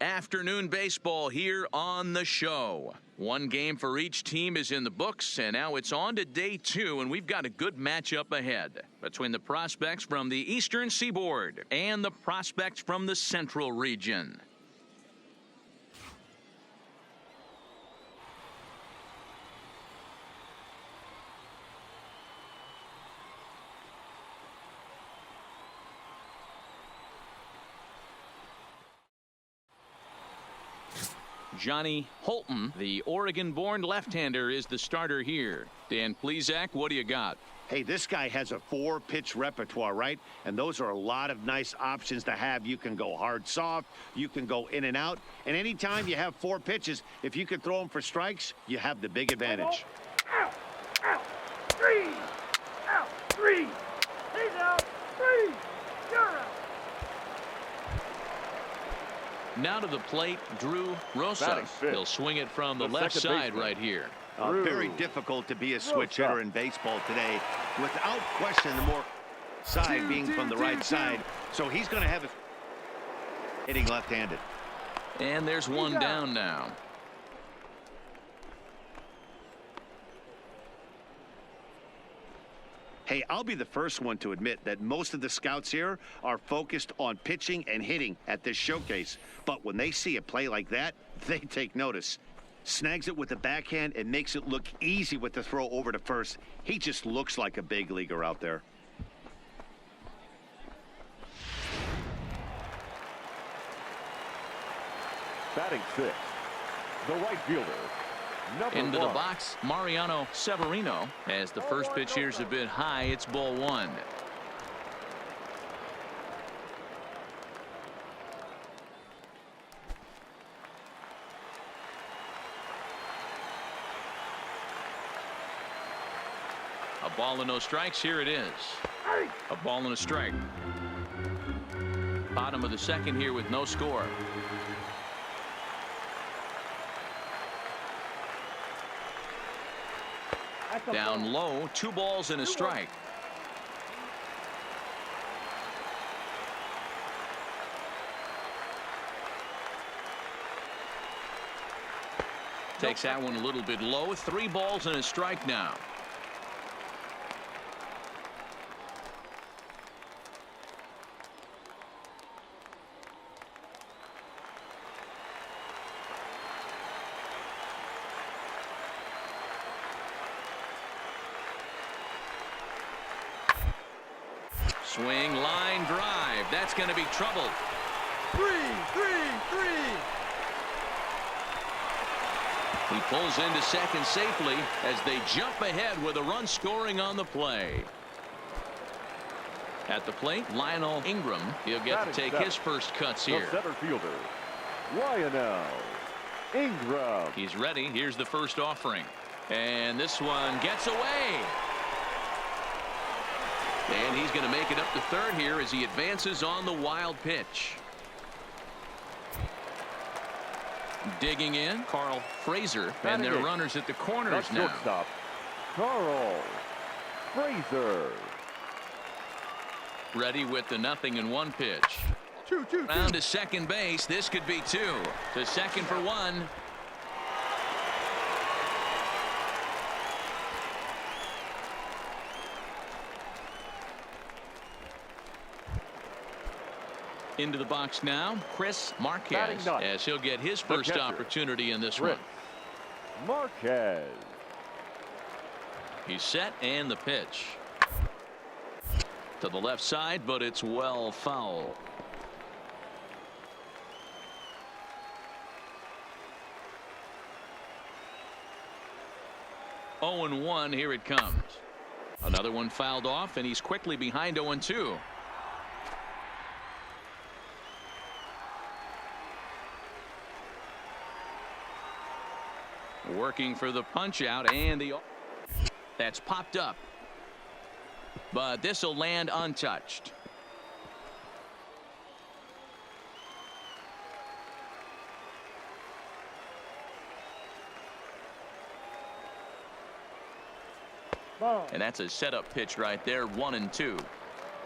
Afternoon baseball here on the show. One game for each team is in the books, and now it's on to day 2, and we've got a good matchup ahead between the prospects from the Eastern Seaboard and the prospects from the Central region. Johnny Holton, the Oregon-born left-hander, is the starter here. Dan Plesac, what do you got? Hey, this guy has a 4-pitch repertoire, right? And those are a lot of nice options to have. You can go hard, soft. You can go in and out. And anytime you have 4 pitches, if you can throw them for strikes, you have the big advantage. Out, out, 3, out, 3. He's out, 3. You're out. Now to the plate, Drew Rosa. He'll swing it from the left side right here. Very difficult to be a switch hitter in baseball today. Without question, the more side being from the right side. So he's going to have it hitting left-handed. And there's one down now. Hey, I'll be the first one to admit that most of the scouts here are focused on pitching and hitting at this showcase. But when they see a play like that, they take notice. Snags it with the backhand and makes it look easy with the throw over to first. He just looks like a big leaguer out there. Batting 6, the right fielder. Into the box, Mariano Severino. As the first pitch here's a bit high, it's ball 1. A ball and no strikes. Here it is. A ball and a strike. Bottom of the second here with no score. Down low, 2 balls and a strike. Takes that one a little bit low. 3 balls and a strike now. Swing, line, drive. That's going to be trouble. 3. He pulls into second safely as they jump ahead with a run scoring on the play. At the plate, Lionel Ingram. He'll get to take his first cuts here. The center fielder, Lionel Ingram. He's ready. Here's the first offering. And this one gets away. And he's going to make it up to third here as he advances on the wild pitch. Digging in, Carl Fraser, and their runners at the corners now. Shortstop, Carl Fraser. Ready with the 0-1 pitch. 2-2. Round to second base. This could be 2. To second for 1. Into the box now, Chris Marquez, as he'll get his first opportunity in this one. Marquez. He's set, and the pitch. To the left side, but it's well foul. Oh, 0-1, here it comes. Another one fouled off, and he's quickly behind 0-2. Working for the punch out, and that's popped up, but this will land untouched. And that's a setup pitch right there. 1-2.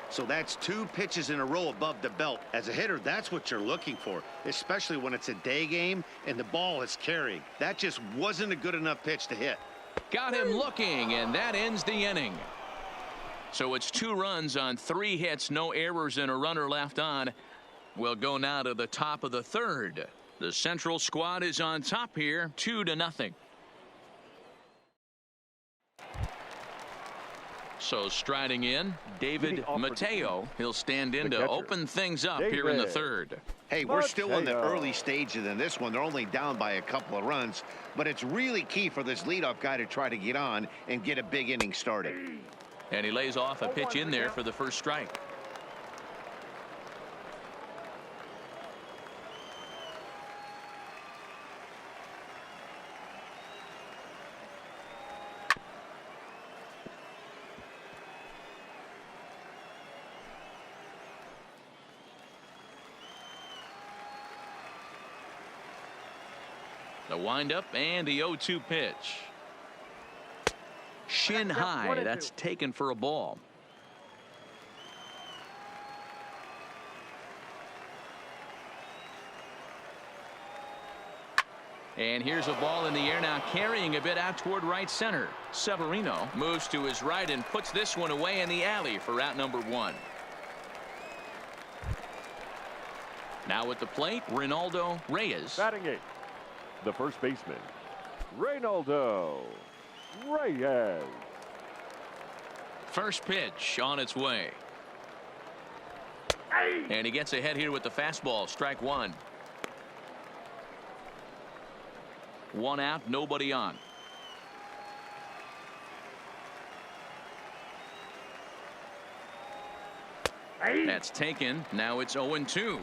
So that's 2 pitches in a row above the belt. As a hitter, that's what you're looking for, especially when it's a day game and the ball is carrying. That just wasn't a good enough pitch to hit. Got him looking, and that ends the inning. So it's 2 runs on 3 hits, no errors, and a runner left on. We'll go now to the top of the 3rd. The Central squad is on top here, 2-0. So striding in, David Mateo. He'll stand in to open things up here in the 3rd. Hey, we're still in the early stages in this one. They're only down by a couple of runs, but it's really key for this leadoff guy to try to get on and get a big inning started. And he lays off a pitch in there for the first strike. The windup and the 0-2 pitch. Shin high. That's taken for a ball. And here's a ball in the air now, carrying a bit out toward right center. Severino moves to his right and puts this one away in the alley for out number 1. Now at the plate, Reynaldo Reyes. Batting 8th, the first baseman, Reynaldo Reyes. First pitch on its way. And he gets ahead here with the fastball. Strike 1. 1 out, nobody on. That's taken. Now it's 0-2.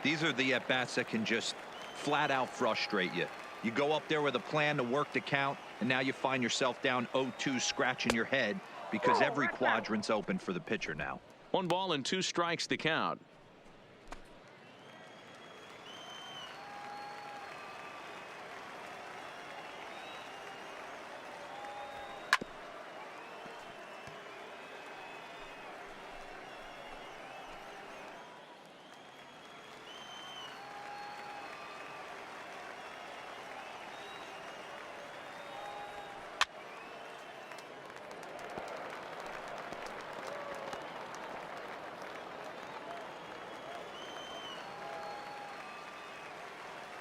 These are the at-bats that can just flat out frustrate you. You go up there with a plan to work the count, and now you find yourself down 0-2, scratching your head because every quadrant's open for the pitcher now. 1 ball and 2 strikes to count.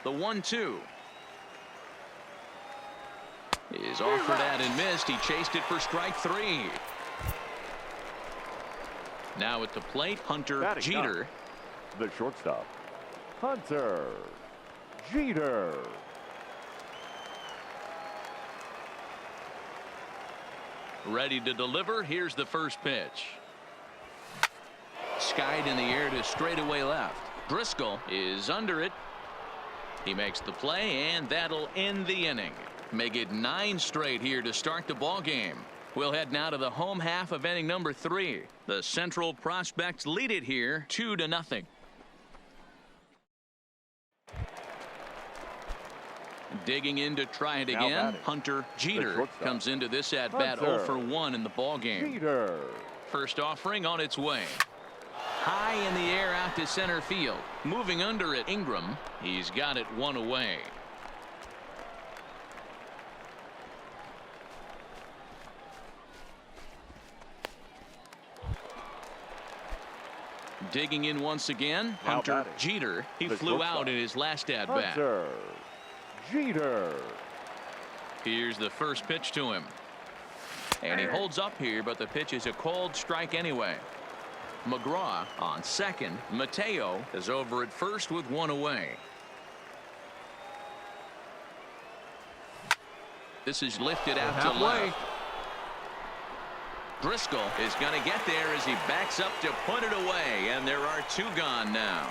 The 1-2 is offered at and missed. He chased it for strike 3. Now at the plate, Hunter Jeter. The shortstop, Hunter Jeter. Ready to deliver. Here's the first pitch. Skied in the air to straightaway left. Driscoll is under it. He makes the play, and that'll end the inning. Make it 9 straight here to start the ball game. We'll head now to the home half of inning number 3. The Central Prospects lead it here 2-0. Digging in to try it again. Hunter Jeter comes into this at bat 0 for 1 in the ball game. Jeter. First offering on its way. High in the air out to center field. Moving under it, Ingram. He's got it 1 away. Digging in once again, Hunter Jeter. He flew out in his last at bat. Hunter Jeter. Here's the first pitch to him. And he holds up here, but the pitch is a called strike anyway. McGraw on second. Mateo is over at first with 1 away. This is lifted out to left. Driscoll is going to get there as he backs up to put it away, and there are 2 gone now.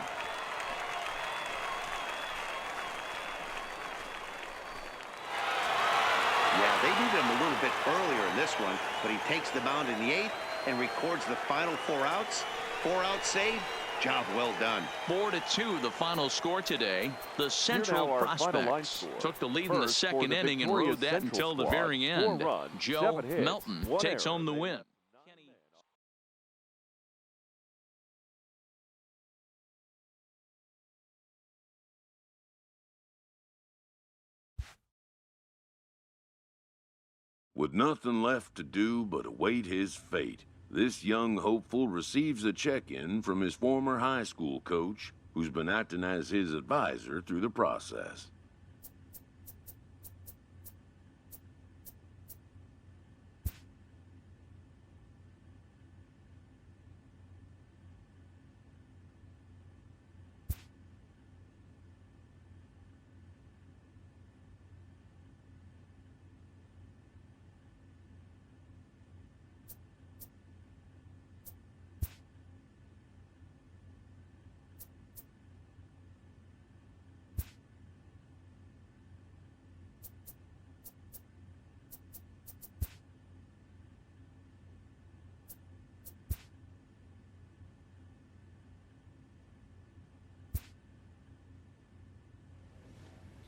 Yeah, they needed him a little bit earlier in this one, but he takes the mound in the 8th and records the final 4 outs. 4 out save. Job well done. 4-2 the final score today. The Central Prospects took the lead in the second inning and rode that until the very end. Joe Melton takes home the win. With nothing left to do but await his fate, this young hopeful receives a check-in from his former high school coach, who's been acting as his advisor through the process.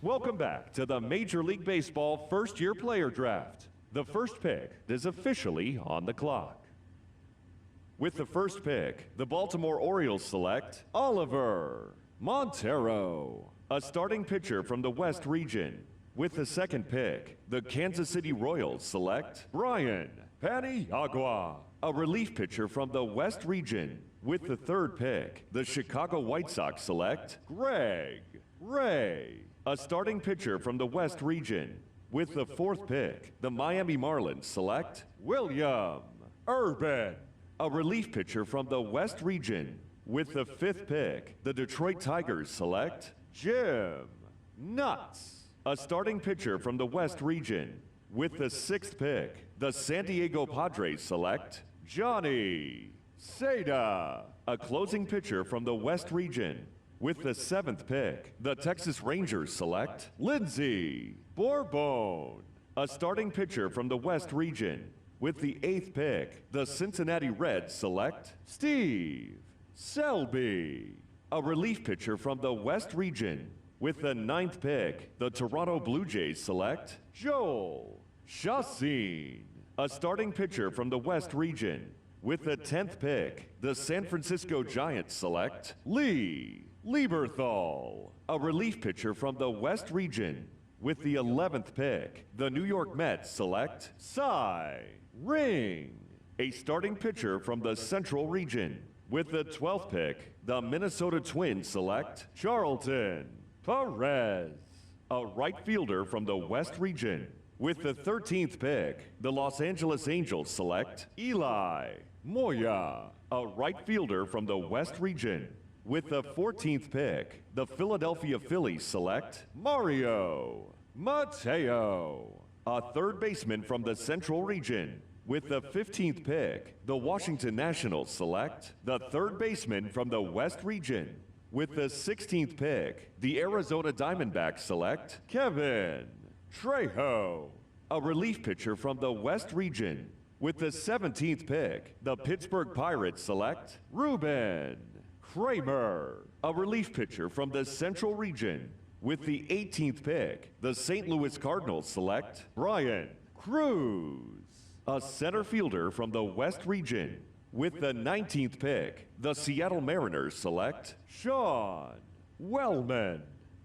Welcome back to the Major League Baseball first-year player draft. The first pick is officially on the clock. With the first pick, the Baltimore Orioles select Oliver Montero, a starting pitcher from the West region. With the second pick, the Kansas City Royals select Brian Paniagua, a relief pitcher from the West region. With the third pick, the Chicago White Sox select Greg Ray, a starting pitcher from the West region. With the fourth pick, the Miami Marlins select William Urban, a relief pitcher from the West region. With the fifth pick, the Detroit Tigers select Jim Nuts, a starting pitcher from the West region. With the sixth pick, the San Diego Padres select Johnny Seda, a closing pitcher from the West region. With the seventh pick, the Texas Rangers select Lindsey Bourbon, a starting pitcher from the West region. With the eighth pick, the Cincinnati Reds select Steve Selby, a relief pitcher from the West region. With the ninth pick, the Toronto Blue Jays select Joel Chacin, a starting pitcher from the West region. With the 10th pick, the San Francisco Giants select Lee Lieberthal, a relief pitcher from the West region. With the 11th pick, the New York Mets select Cy Ring, a starting pitcher from the Central region. With the 12th pick, the Minnesota Twins select Charlton Perez, a right fielder from the West region. With the 13th pick, the Los Angeles Angels select Eli Moya, a right fielder from the West region. With the 14th pick, the Philadelphia Phillies select Mario Mateo, a third baseman from the Central region. With the 15th pick, the Washington Nationals select the third baseman from the West region. With the 16th pick, the Arizona Diamondbacks select Kevin Trejo, a relief pitcher from the West region. With the 17th pick, the Pittsburgh Pirates select Ruben Kramer, a relief pitcher from the Central region. With the 18th pick, the St. Louis Cardinals select Brian Cruz, a center fielder from the West region. With the 19th pick, the Seattle Mariners select Sean Wellman,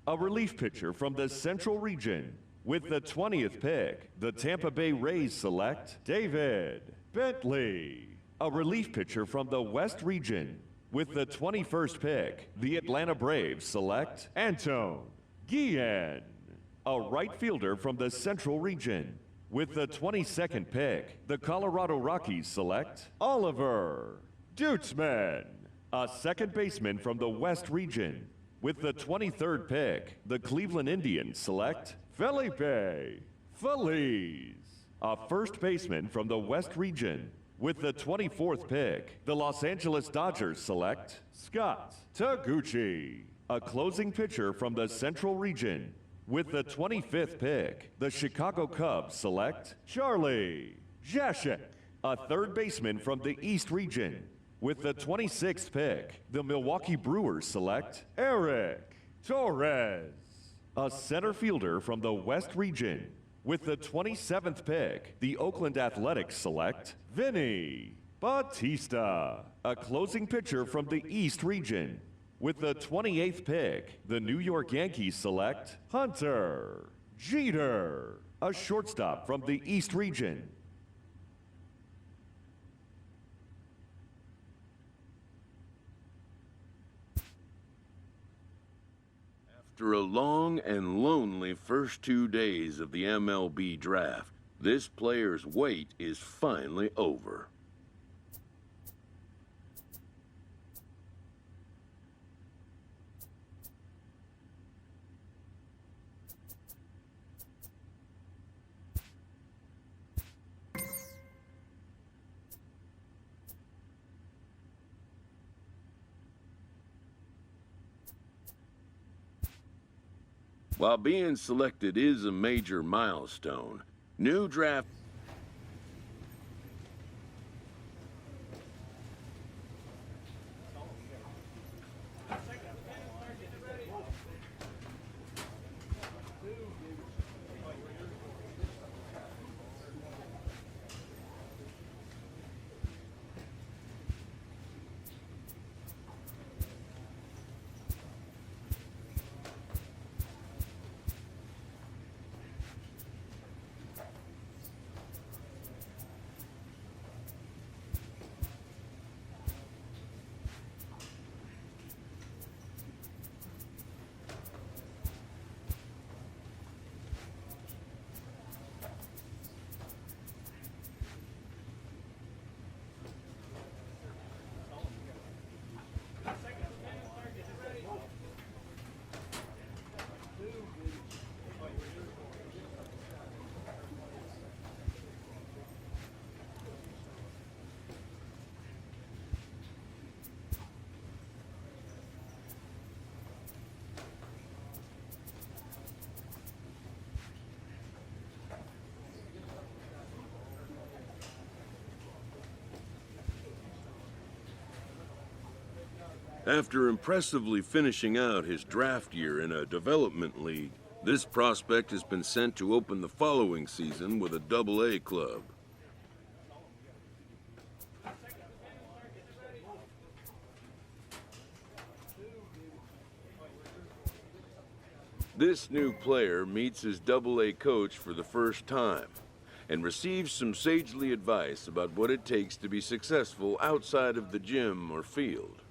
a relief pitcher from the Central region. With the 20th pick, the Tampa Bay Rays select David Bentley, a relief pitcher from the West region. With the 21st pick, the Atlanta Braves select Anton Guillen, a right fielder from the Central region. With the 22nd pick, the Colorado Rockies select Oliver Dutzman, a second baseman from the West region. With the 23rd pick, the Cleveland Indians select Felipe Feliz, a first baseman from the West region. With the 24th pick, the Los Angeles Dodgers select Scott Taguchi, a closing pitcher from the Central region. With the 25th pick, the Chicago Cubs select Charlie Jashek, a third baseman from the East region. With the 26th pick, the Milwaukee Brewers select Eric Torres, a center fielder from the West region. With the 27th pick, the Oakland Athletics select Vinny Bautista, a closing pitcher from the East region. With the 28th pick, the New York Yankees select Hunter Jeter, a shortstop from the East region. After a long and lonely first 2 days of the MLB draft, this player's wait is finally over. While being selected is a major milestone, new draft After impressively finishing out his draft year in a development league, this prospect has been sent to open the following season with a Double-A club. This new player meets his Double-A coach for the first time and receives some sagely advice about what it takes to be successful outside of the gym or field.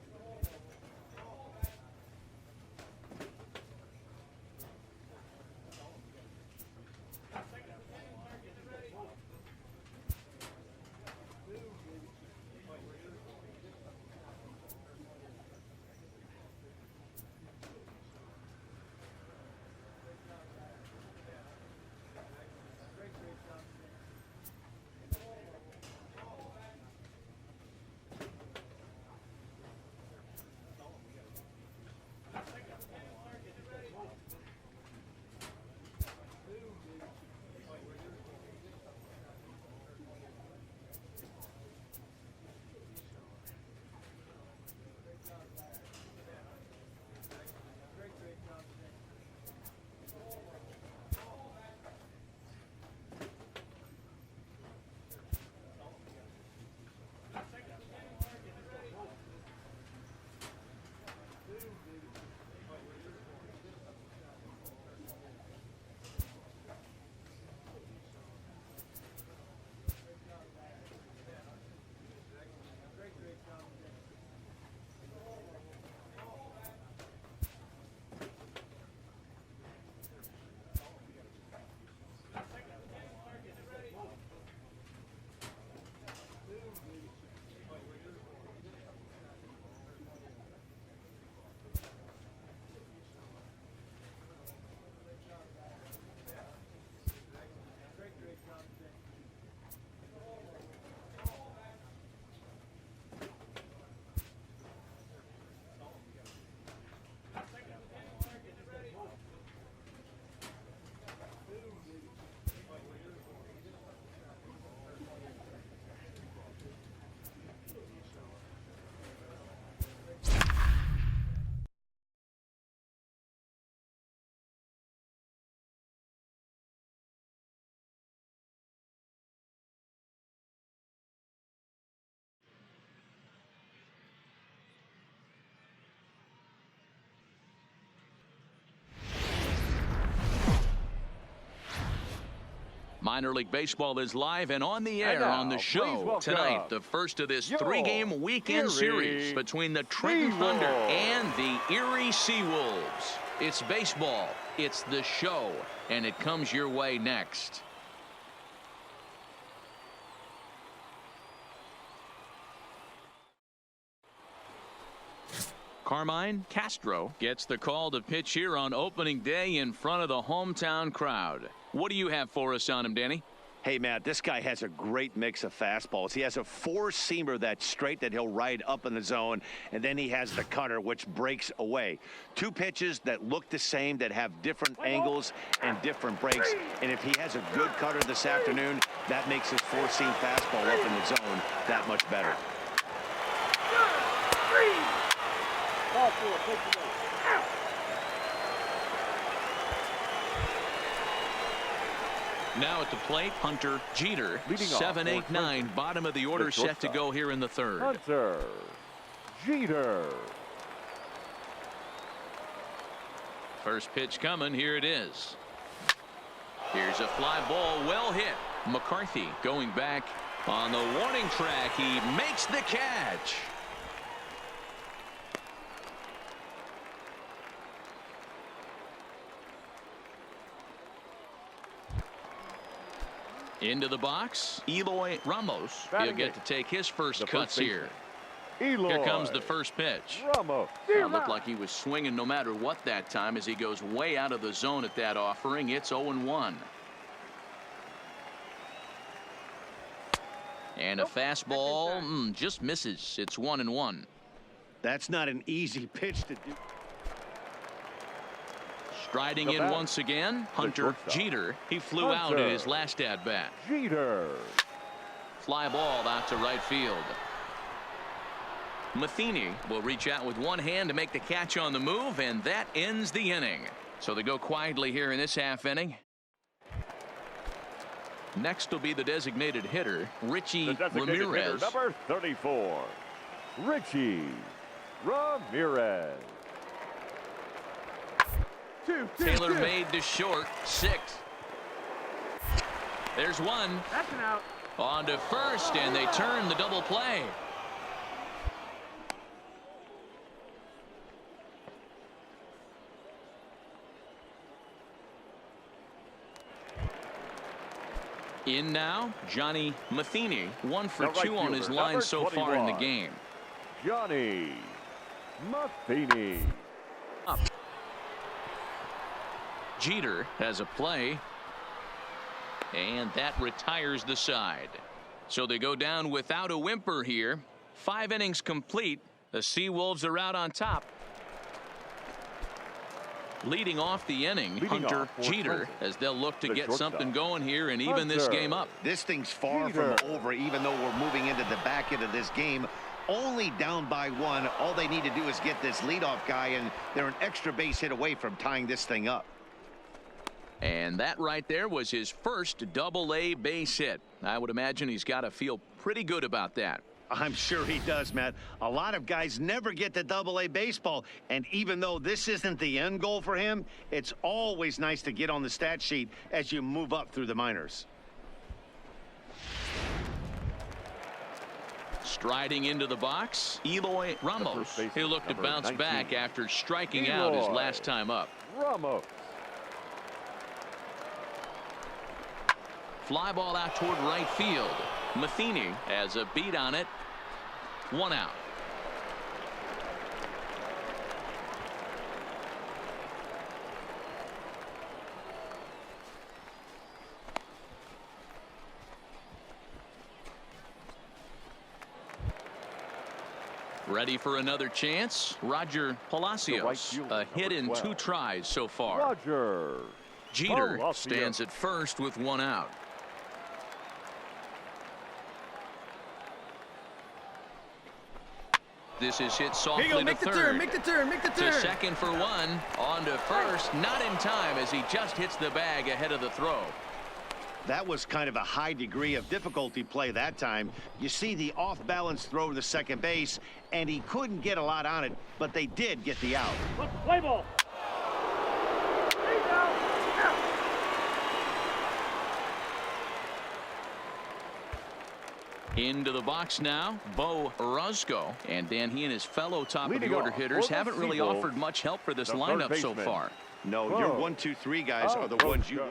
Minor League Baseball is live and on the air And now, on the please show welcome tonight. The first of this your three-game weekend Erie series between the Trenton Thunder Seawolves. and the Erie Seawolves. It's baseball, it's the show, and it comes your way next. Carmine Castro gets the call to pitch here on opening day in front of the hometown crowd. What do you have for us on him, Danny? Hey, Matt, this guy has a great mix of fastballs. He has a four-seamer that's straight that he'll ride up in the zone, and then he has the cutter, which breaks away. Two pitches that look the same, that have different angles and different breaks. And if he has a good cutter this afternoon, that makes his four-seam fastball up in the zone that much better. Now at the plate, Hunter Jeter. Leading off 7, for 8, 9. Trenton, Bottom of the order the set to shortstop, go here in the third. Hunter Jeter. First pitch coming. Here it is. Here's a fly ball, well hit. McCarthy going back on the warning track. He makes the catch. Into the box, Eloy Ramos. He'll get to take his first cuts here. Eloy Here comes the first pitch. Ramos. Looked like he was swinging no matter what that time as he goes way out of the zone at that offering. It's 0-1. And a fastball just misses. It's 1-1. That's not an easy pitch to do. Striding in once again, Hunter Jeter. He flew out in his last at-bat. Jeter. Fly ball out to right field. Matheny will reach out with one hand to make the catch on the move, and that ends the inning. So they go quietly here in this half inning. Next will be the designated hitter, Richie The designated Ramirez. hitter, number 34, Richie Ramirez. Taylor made to short, 6. There's one. That's an out. On to first, and they turn the double play. In now, Johnny Matheny, 1 for The right 2 on his fielder, line number so far in the 21. game. Johnny Matheny. Up. Jeter has a play, and that retires the side. So they go down without a whimper here. 5 innings complete. The Seawolves are out on top. Leading off the inning, Hunter Jeter, as they'll look to get something going here and even this game up. This thing's far from over, even though we're moving into the back end of this game. Only down by 1. All they need to do is get this leadoff guy, and they're an extra base hit away from tying this thing up. And that right there was his first double-A base hit. I would imagine he's got to feel pretty good about that. I'm sure he does, Matt. A lot of guys never get to double-A baseball, and even though this isn't the end goal for him, it's always nice to get on the stat sheet as you move up through the minors. Striding into the box, Eloy Ramos. He'll look to bounce 19. back after striking out his last time up. Ramos. Fly ball out toward right field. Matheny has a beat on it. 1 out. Ready for another chance? Roger Palacios. A hit in 2 tries so far. Roger Jeter Palacios stands at first with 1 out. This is hit softly to third. Make the turn. To second for 1. On to first. Not in time as he just hits the bag ahead of the throw. That was kind of a high degree of difficulty play that time. You see the off-balance throw to second base, and he couldn't get a lot on it, but they did get the out. Play ball. Into the box now, Bo Roscoe. And Dan, he and his fellow top-of-the-order hitters haven't really offered much help for this lineup so far. No, your 1, 2, 3 guys are the ones you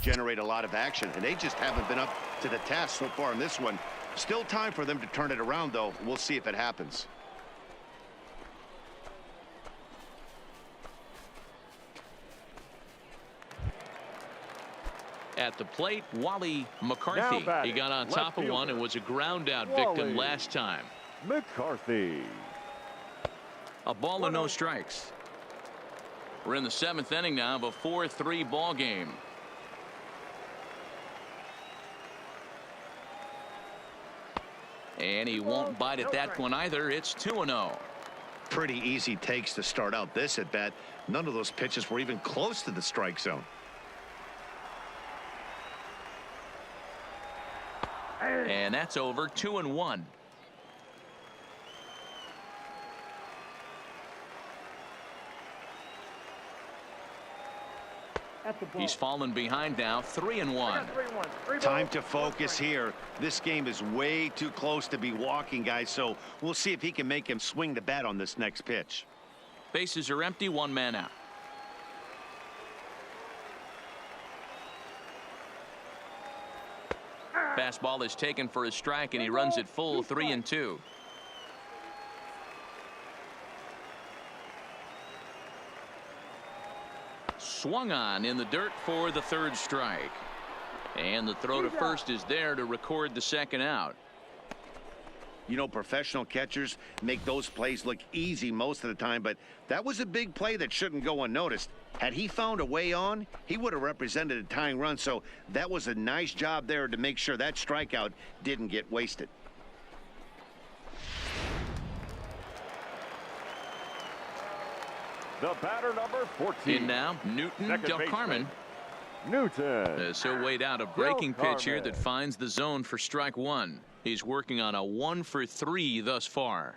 generate a lot of action, and they just haven't been up to the task so far in this one. Still time for them to turn it around, though. We'll see if it happens. At the plate, Wally McCarthy. He got on top of one and was a ground-out victim last time. McCarthy. A ball and no strikes. We're in the 7th inning now of a 4-3 ball game. And he won't bite at that one either. It's 2-0. Pretty easy takes to start out this at bat. None of those pitches were even close to the strike zone. And that's over. 2-1. He's fallen behind now. 3-1. Time to focus here. This game is way too close to be walking, guys, so we'll see if he can make him swing the bat on this next pitch. Bases are empty. 1 man out. Fastball is taken for a strike, and he runs it full. 3-2. Swung on in the dirt for the 3rd strike. And the throw to first is there to record the 2nd out. You know, professional catchers make those plays look easy most of the time, but that was a big play that shouldn't go unnoticed. Had he found a way on, he would have represented a tying run, so that was a nice job there to make sure that strikeout didn't get wasted. The batter, number 14. In now, Newton Del Carmen. Newton. So weighed out a breaking pitch here that finds the zone for strike 1. He's working on a 1 for 3 thus far.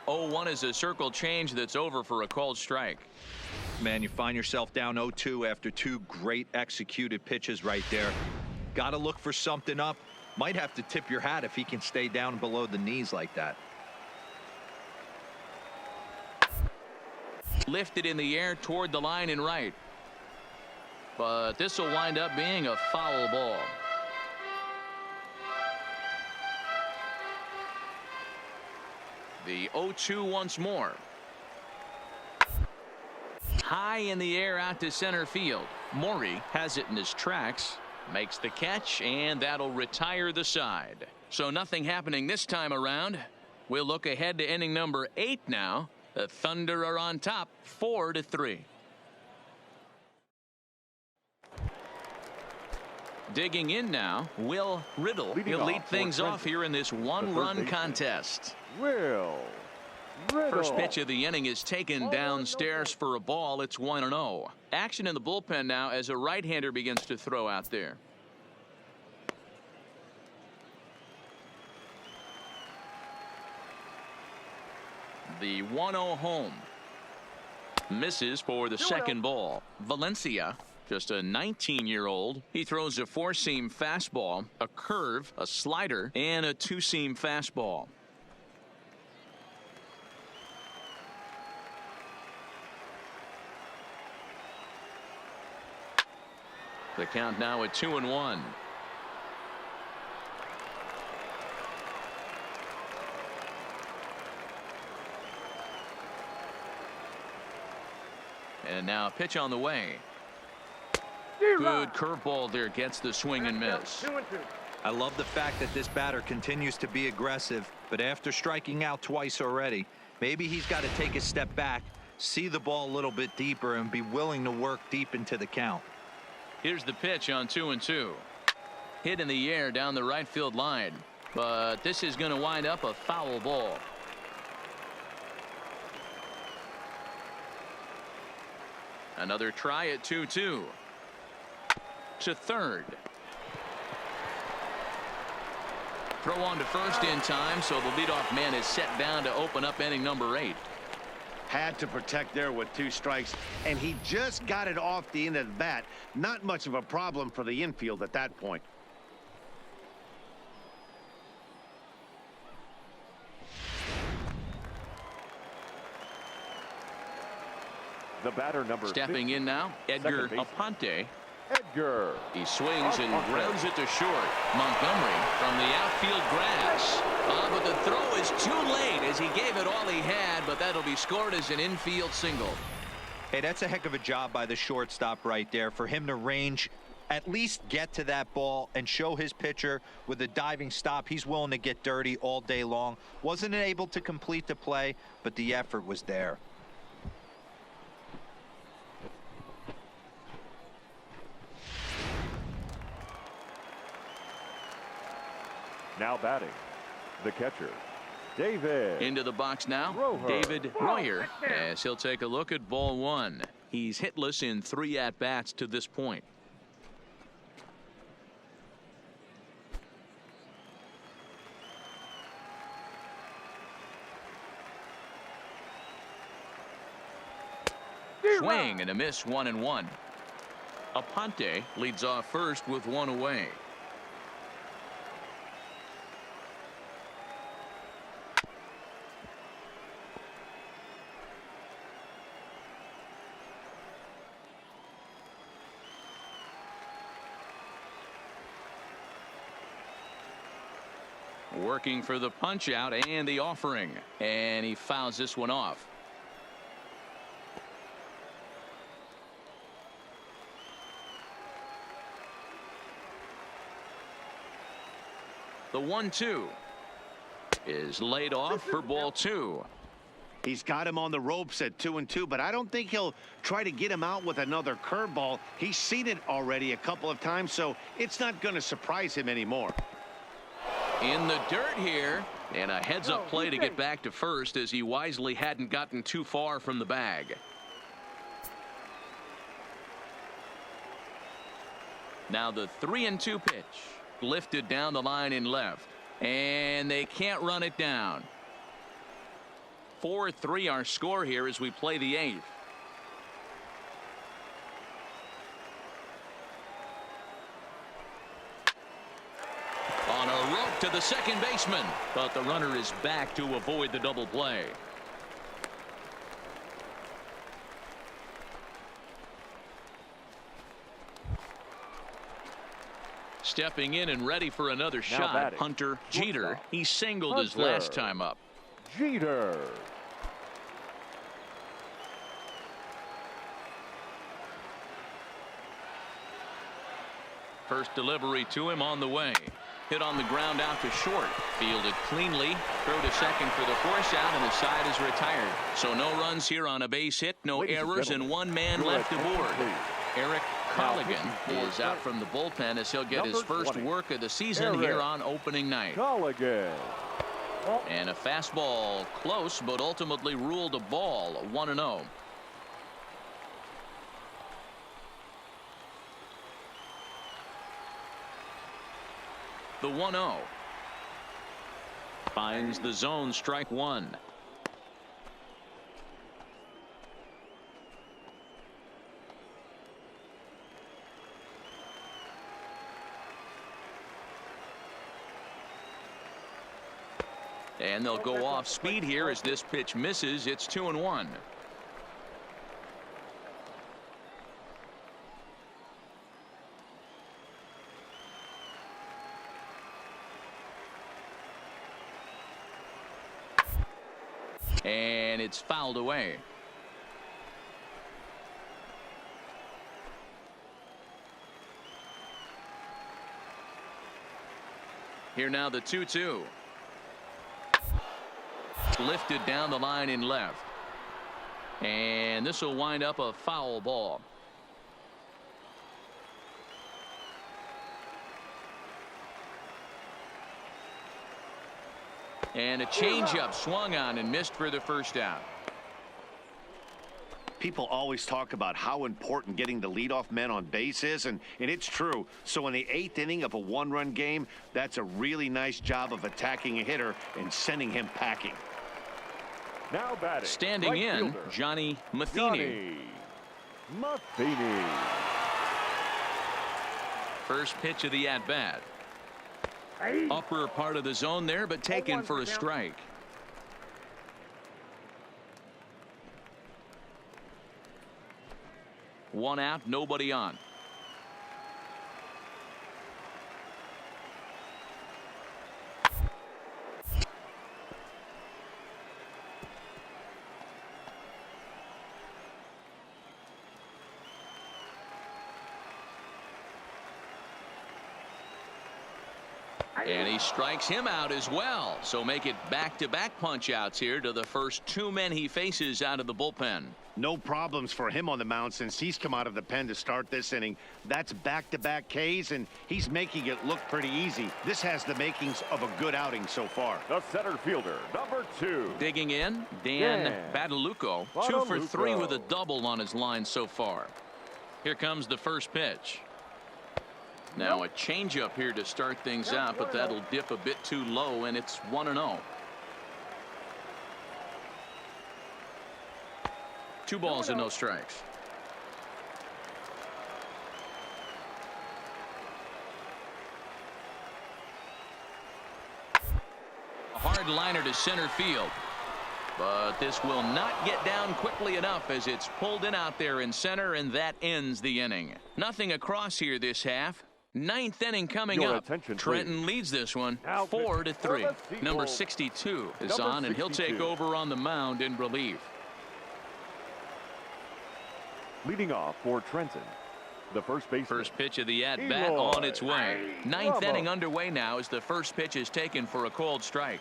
Oh, 1 is a circle change that's over for a called strike. Man, you find yourself down 0-2 after 2 great executed pitches right there. Got to look for something up. Might have to tip your hat if he can stay down below the knees like that. Lifted in the air toward the line and right. But this will wind up being a foul ball. The 0-2 once more. High in the air out to center field. Maury has it in his tracks. Makes the catch, and that'll retire the side. So nothing happening this time around. We'll look ahead to inning number 8 now. The Thunder are on top, 4-3. Digging in now, Will Riddle. He'll lead things off here in this 1-run contest. Will Riddle. First pitch of the inning is taken downstairs for a ball. It's 1-0. Action in the bullpen now as a right-hander begins to throw out there. The 1-0 home. Misses for the 2nd ball. Valencia, just a 19-year-old. He throws a 4-seam fastball, a curve, a slider, and a 2-seam fastball. The count now at 2-1. And now a pitch on the way. Good curveball there, gets the swing and miss. I love the fact that this batter continues to be aggressive, but after striking out twice already, maybe he's got to take a step back, see the ball a little bit deeper, and be willing to work deep into the count. Here's the pitch on 2-2. Hit in the air down the right field line, but this is going to wind up a foul ball. Another try at 2-2. To third. Throw on to first in time, so the leadoff man is set down to open up inning number 8. Had to protect there with 2 strikes, and he just got it off the end of the bat. Not much of a problem for the infield at that point. The batter number Stepping 50, in now, Edgar Aponte. Edgar. He swings and grounds it to short. Montgomery from the outfield grass. But the throw is too late as he gave it all he had, but that'll be scored as an infield single. Hey, that's a heck of a job by the shortstop right there for him to range, at least get to that ball and show his pitcher with a diving stop. He's willing to get dirty all day long. Wasn't able to complete the play, but the effort was there. Now batting, the catcher, David. Into the box now, Royer. David Royer, as he'll take a look at ball 1. He's hitless in 3 at-bats to this point. Swing and a miss, 1-1. Aponte leads off first with 1 away. Working for the punch out and the offering, and he fouls this one off. The 1-2 is laid off for ball 2. He's got him on the ropes at 2-2, but I don't think he'll try to get him out with another curveball. He's seen it already a couple of times, so it's not going to surprise him anymore. In the dirt here, and a heads-up play to get back to first as he wisely hadn't gotten too far from the bag. Now the 3-2 pitch, lifted down the line in left, and they can't run it down. 4-3 our score here as we play the 8th. On a rope to the second baseman, but the runner is back to avoid the double play. Stepping in and ready for another shot, batting, Hunter Jeter. He singled his Hunter last time up. Jeter. First delivery to him on the way. Hit on the ground out to short. Fielded cleanly. Throw to second for the force out, and the side is retired. So no runs here on a base hit, no errors, and 1 man left aboard. Eric Colligan is out from the bullpen as he'll get his first work of the season here on opening night. Colligan. And a fastball close, but ultimately ruled a ball, 1-0. The 1-0 finds the zone, strike 1. And they'll go off speed here as this pitch misses. It's 2-1. And it's fouled away. Here now the 2-2. Lifted down the line in left. And this will wind up a foul ball. And a changeup swung on and missed for the first out. People always talk about how important getting the leadoff man on base is, and it's true. So in the 8th inning of a 1-run game, that's a really nice job of attacking a hitter and sending him packing. Now batting. Standing right in, fielder, Johnny Matheny. Johnny Matheny. First pitch of the at-bat. Hey. Upper part of the zone there, but taken for a strike. One out, nobody on. And he strikes him out as well. So make it back-to-back punch-outs here to the first two men he faces out of the bullpen. No problems for him on the mound since he's come out of the pen to start this inning. That's back-to-back Ks, and he's making it look pretty easy. This has the makings of a good outing so far. The center fielder, number 2. Digging in, Dan Badalucco. 2 for 3 with a double on his line so far. Here comes the first pitch. Now a changeup here to start things out, but that'll dip a bit too low, and it's 1-0. 2 balls and no strikes. A hard liner to center field. But this will not get down quickly enough as it's pulled in out there in center, and that ends the inning. Nothing across here this half. 9th inning coming up. Trenton leads this one 4-3. Number 62 is on, and he'll take over on the mound in relief. Leading off for Trenton, the first baseman. First pitch of the at-bat on its way. 9th inning underway now as the first pitch is taken for a called strike.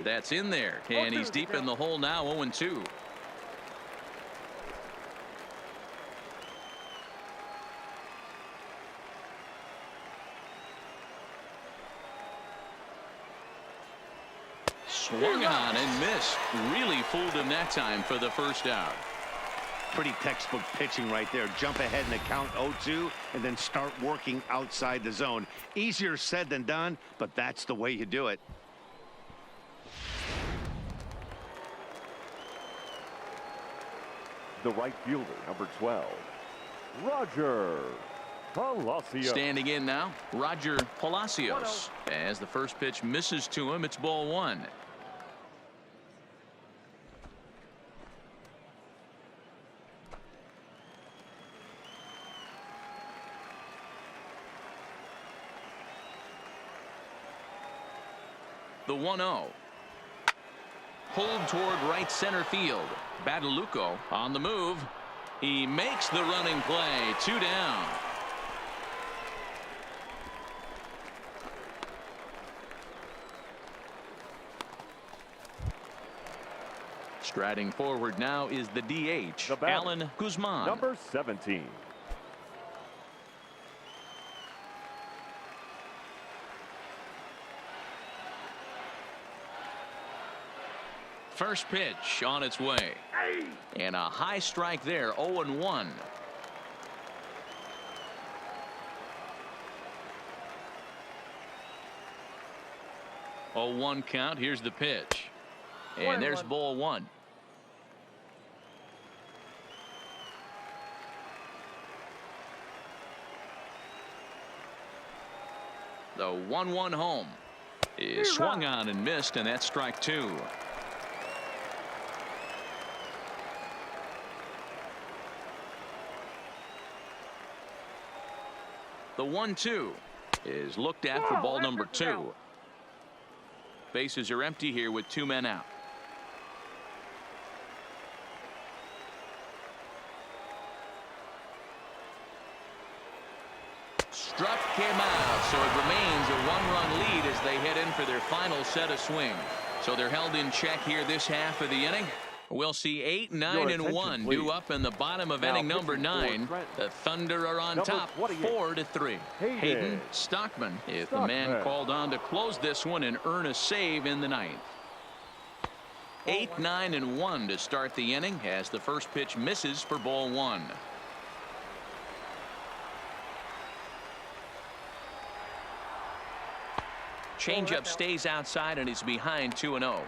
That's in there, and he's deep in the hole now, 0-2. Swung on and missed. Really fooled him that time for the first out. Pretty textbook pitching right there. Jump ahead in the count 0-2 and then start working outside the zone. Easier said than done, but that's the way you do it. The right fielder, number 12, Roger Palacios. Standing in now, Roger Palacios. As the first pitch misses to him, it's ball 1. The 1-0. Pulled toward right center field. Badalucco on the move. He makes the running play. 2 down. Striding forward now is the DH, Alan Guzman. Number 17. First pitch on its way. And a high strike there, 0-1. Oh, 1 count. Here's the pitch. And there's ball 1. The 1-1 home is swung on and missed, and that's strike 2. The 1-2 is looked at for ball number 2. Bases are empty here with 2 men out. Struck him out, so it remains a 1-run lead as they head in for their final set of swings. So they're held in check here this half of the inning. We'll see 8, 9, and 1 due up in the bottom of inning number 9. The Thunder are on top 4-3. Hayden Stockman is the man called on to close this one and earn a save in the 9th. 8, 9, and 1 to start the inning as the first pitch misses for ball 1. Changeup stays outside, and he's behind 2-0.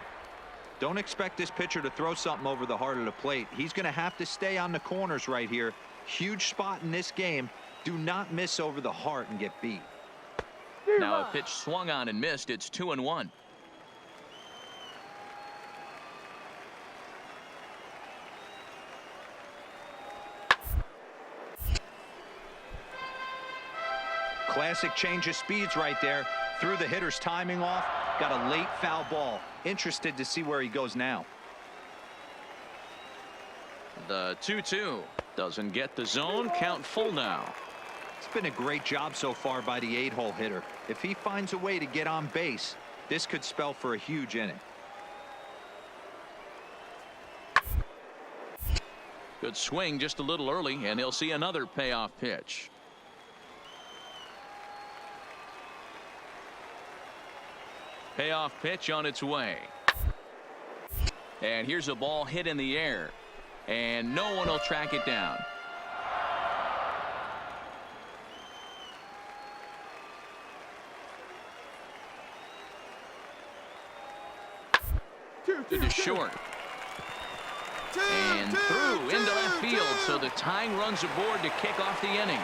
Don't expect this pitcher to throw something over the heart of the plate. He's going to have to stay on the corners right here. Huge spot in this game. Do not miss over the heart and get beat. Now a pitch swung on and missed. It's 2-1. Classic change of speeds right there. Threw the hitter's timing off. Got a late foul ball. Interested to see where he goes now. The 2-2 doesn't get the zone. Count full now. It's been a great job so far by the 8-hole hitter. If he finds a way to get on base, this could spell for a huge inning. Good swing just a little early, and he'll see another payoff pitch. Payoff pitch on its way. And here's a ball hit in the air. And no one will track it down. To the short. And through into left field. So the tying runs aboard to kick off the inning.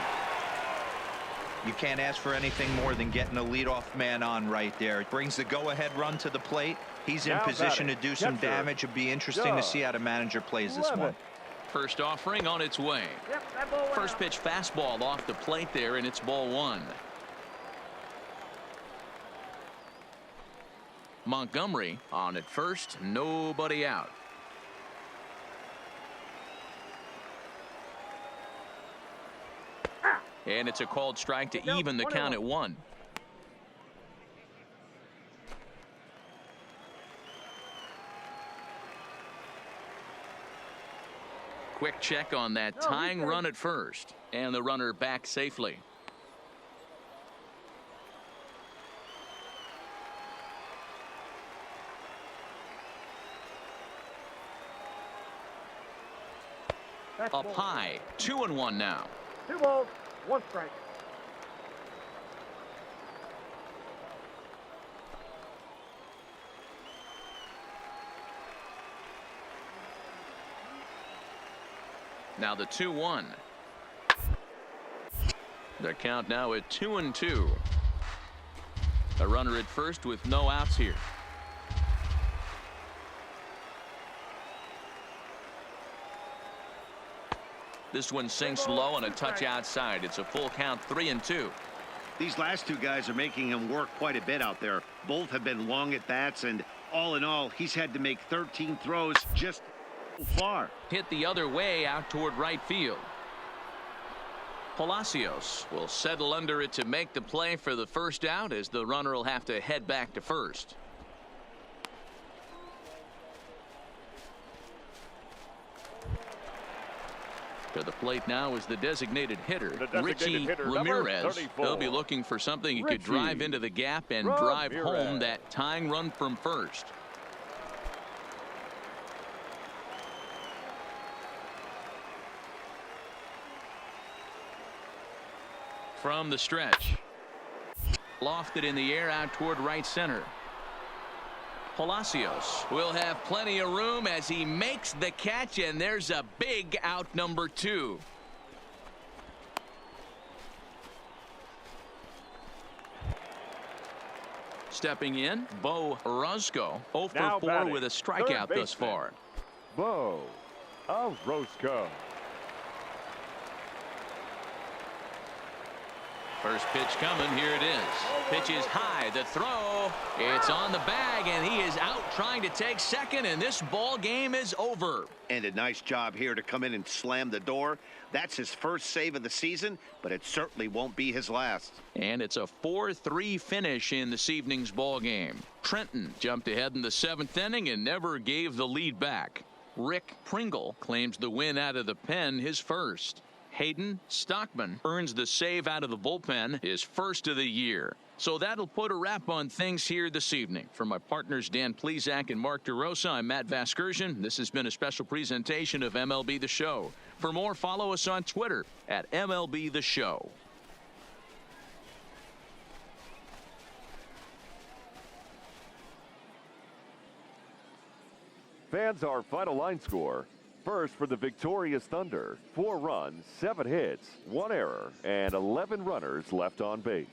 You can't ask for anything more than getting a leadoff man on right there. It brings the go-ahead run to the plate. He's in position to do some damage. It'd be interesting to see how the manager plays this one. First offering on its way. First pitch fastball off the plate there, and it's ball one. Montgomery on at first, nobody out. And it's a called strike to even the count at 1. Quick check on that tying run at first, and the runner back safely. Up high, 2-1 now. 2 balls, 1 strike. Now the 2-1. The count now at 2-2. A runner at first with no outs here. This one sinks low and a touch outside. It's a full count, 3-2. These last two guys are making him work quite a bit out there. Both have been long at bats, and all in all, he's had to make 13 throws just far. Hit the other way out toward right field. Palacios will settle under it to make the play for the first out, as the runner will have to head back to first. To the plate now is the designated hitter, Richie Ramirez. He'll be looking for something he could drive into the gap and drive home that tying run from first. From the stretch. Lofted in the air out toward right center. Palacios will have plenty of room as he makes the catch, and there's a big out, number 2. Stepping in, Bo Orozco, 0 for 4 with a strikeout thus far. Bo Orozco. First pitch coming. Here it is. Pitch is high. The throw. It's on the bag, and he is out trying to take second, and this ball game is over. And a nice job here to come in and slam the door. That's his first save of the season, but it certainly won't be his last. And it's a 4-3 finish in this evening's ball game. Trenton jumped ahead in the 7th inning and never gave the lead back. Rick Pringle claims the win out of the pen, his first. Hayden Stockman earns the save out of the bullpen, his first of the year. So that'll put a wrap on things here this evening. For my partners Dan Plesac and Mark DeRosa, I'm Matt Vasgersian. This has been a special presentation of MLB The Show. For more, follow us on Twitter at MLB The Show. Fans, our final line score. First for the victorious Thunder, 4 runs, 7 hits, 1 error, and 11 runners left on base.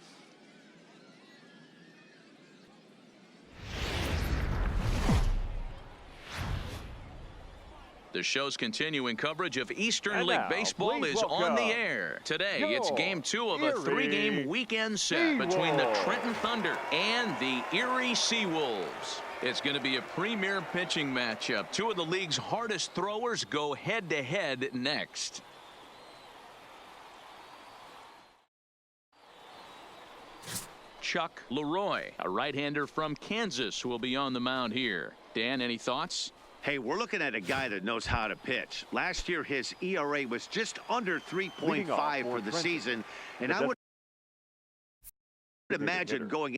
The show's continuing coverage of Eastern And League now, Baseball please is on the welcome air. Today, your it's Game 2 of a Erie 3-game weekend set between the Seawolves. Trenton Thunder and the Erie Seawolves. It's going to be a premier pitching matchup. Two of the league's hardest throwers go head-to-head next. Chuck Leroy, a right-hander from Kansas, will be on the mound here. Dan, any thoughts? Hey, we're looking at a guy that knows how to pitch. Last year, his ERA was just under 3.5 for the season, and I would imagine going